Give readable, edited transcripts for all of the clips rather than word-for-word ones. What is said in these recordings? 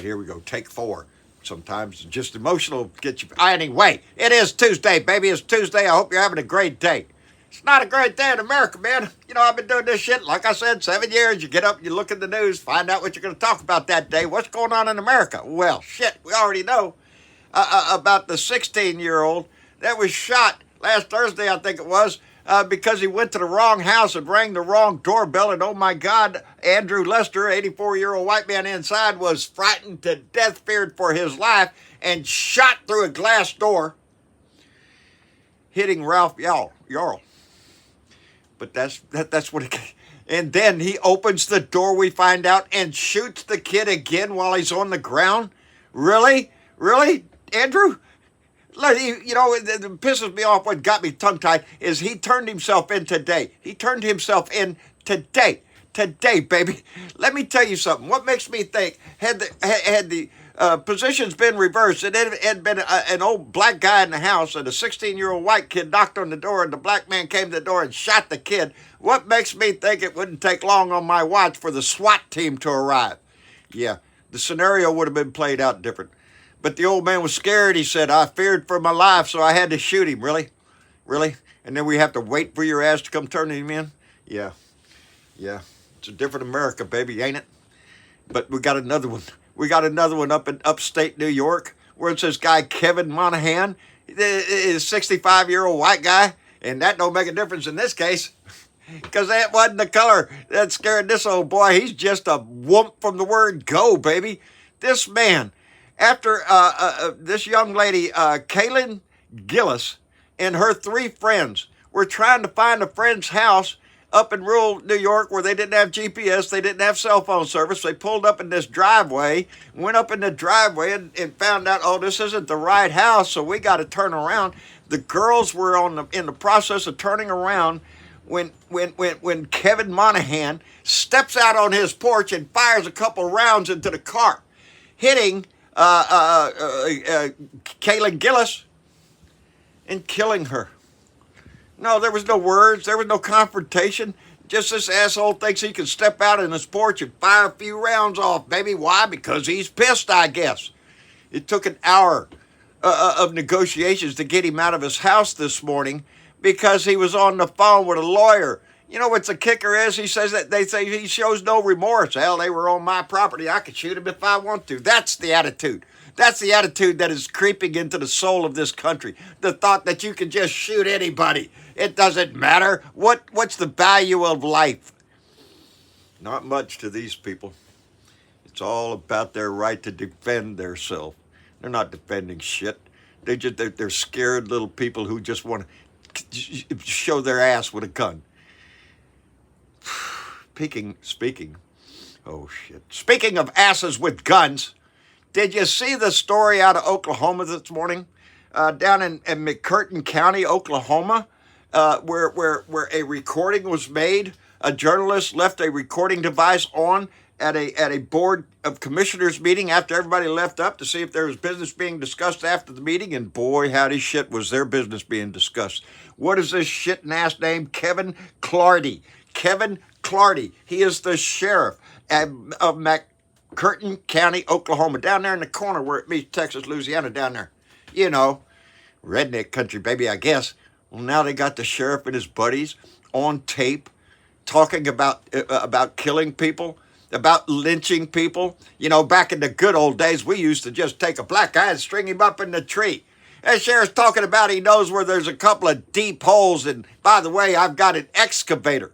Here we go, take 4. Sometimes just emotional get you. Anyway, it is Tuesday, baby. It's Tuesday. I hope you're having a great day. It's not a great day in America, man. You know, I've been doing this shit, like I said, 7 years. You get up, you look at the news, find out what you're going to talk about that day. What's going on in America? Well, shit, we already know about the 16-year-old that was shot last Thursday, I think it was, because he went to the wrong house and rang the wrong doorbell. And oh my God, Andrew Lester, 84-year-old white man inside, was frightened to death, feared for his life, and shot through a glass door, hitting Ralph Yarl. But that's what it. And then he opens the door, we find out, and shoots the kid again while he's on the ground. Really? Really, Andrew? You know, it pisses me off. What got me tongue-tied is he turned himself in today. He turned himself in today. Today, baby. Let me tell you something. What makes me think, had the positions been reversed, and it had been an old black guy in the house, and a 16-year-old white kid knocked on the door, and the black man came to the door and shot the kid, what makes me think it wouldn't take long on my watch for the SWAT team to arrive? Yeah, the scenario would have been played out different. But the old man was scared. He said, I feared for my life, so I had to shoot him. Really? Really? And then we have to wait for your ass to come turn him in? Yeah. Yeah. It's a different America, baby, ain't it? But we got another one. We got another one up in upstate New York, where it's this guy, Kevin Monahan. He's a 65-year-old white guy, and that don't make a difference in this case, because that wasn't the color that scared this old boy. He's just a whoop from the word go, baby. This man, after this young lady, Kaylin Gillis, and her 3 friends were trying to find a friend's house up in rural New York where they didn't have GPS, they didn't have cell phone service. They pulled up in this driveway, went up in the driveway and found out, oh, this isn't the right house, so we got to turn around. The girls were in the process of turning around when Kevin Monahan steps out on his porch and fires a couple rounds into the car, hitting Kaylin Gillis and killing her. No, there was no words. There was no confrontation. Just this asshole thinks he can step out on his porch and fire a few rounds off, baby. Why? Because he's pissed, I guess. It took an hour of negotiations to get him out of his house this morning because he was on the phone with a lawyer. You know what the kicker is? He says that they say he shows no remorse. Hell, they were on my property. I could shoot him if I want to. That's the attitude. That's the attitude that is creeping into the soul of this country. The thought that you can just shoot anybody. It doesn't matter. What's the value of life? Not much to these people. It's all about their right to defend themselves. They're not defending shit. They're scared little people who just want to show their ass with a gun. Speaking of asses with guns, did you see the story out of Oklahoma this morning? Down in McCurtain County, Oklahoma, where a recording was made. A journalist left a recording device on at a board of commissioners meeting after everybody left up to see if there was business being discussed after the meeting, and boy, howdy shit was their business being discussed. What is this shitting ass name? Kevin Clardy. Kevin Clardy. He is the sheriff of McCurtain County, Oklahoma, down there in the corner where it meets Texas, Louisiana, down there. You know, redneck country, baby, I guess. Well, now they got the sheriff and his buddies on tape talking about killing people, about lynching people. You know, back in the good old days, we used to just take a black guy and string him up in the tree. That sheriff's talking about he knows where there's a couple of deep holes, and by the way, I've got an excavator.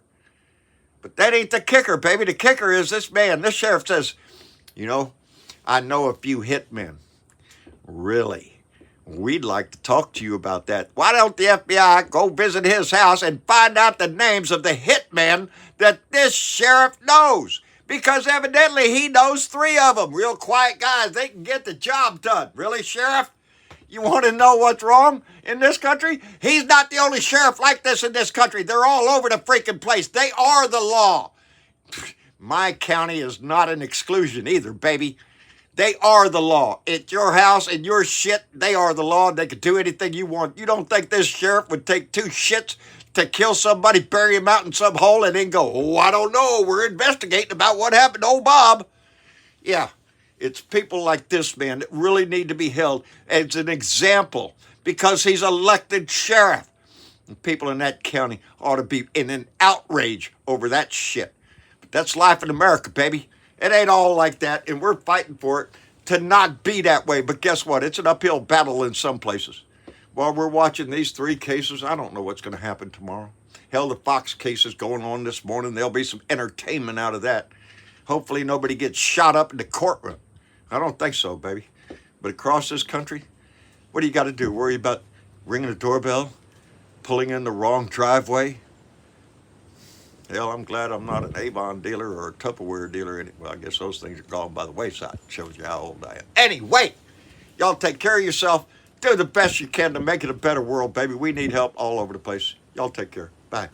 But that ain't the kicker, baby. The kicker is this sheriff says, you know, I know a few hitmen. Really? We'd like to talk to you about that. Why don't the FBI go visit his house and find out the names of the hitmen that this sheriff knows? Because evidently he knows 3 of them. Real quiet guys. They can get the job done. Really, Sheriff? You want to know what's wrong in this country? He's not the only sheriff like this in this country. They're all over the freaking place. They are the law. My county is not an exclusion either, baby. They are the law. It's your house and your shit. They are the law. They can do anything you want. You don't think this sheriff would take 2 shits to kill somebody, bury him out in some hole, and then go, oh, I don't know. We're investigating about what happened to old Bob. Yeah. It's people like this man that really need to be held as an example because he's elected sheriff. And people in that county ought to be in an outrage over that shit. But that's life in America, baby. It ain't all like that, and we're fighting for it to not be that way. But guess what? It's an uphill battle in some places. While we're watching these 3 cases, I don't know what's going to happen tomorrow. Hell, the Fox case is going on this morning. There'll be some entertainment out of that. Hopefully nobody gets shot up in the courtroom. I don't think so, baby. But across this country, what do you got to do? Worry about ringing the doorbell? Pulling in the wrong driveway? Hell, I'm glad I'm not an Avon dealer or a Tupperware dealer. Well, I guess those things are gone by the wayside. Shows you how old I am. Anyway, y'all take care of yourself. Do the best you can to make it a better world, baby. We need help all over the place. Y'all take care. Bye.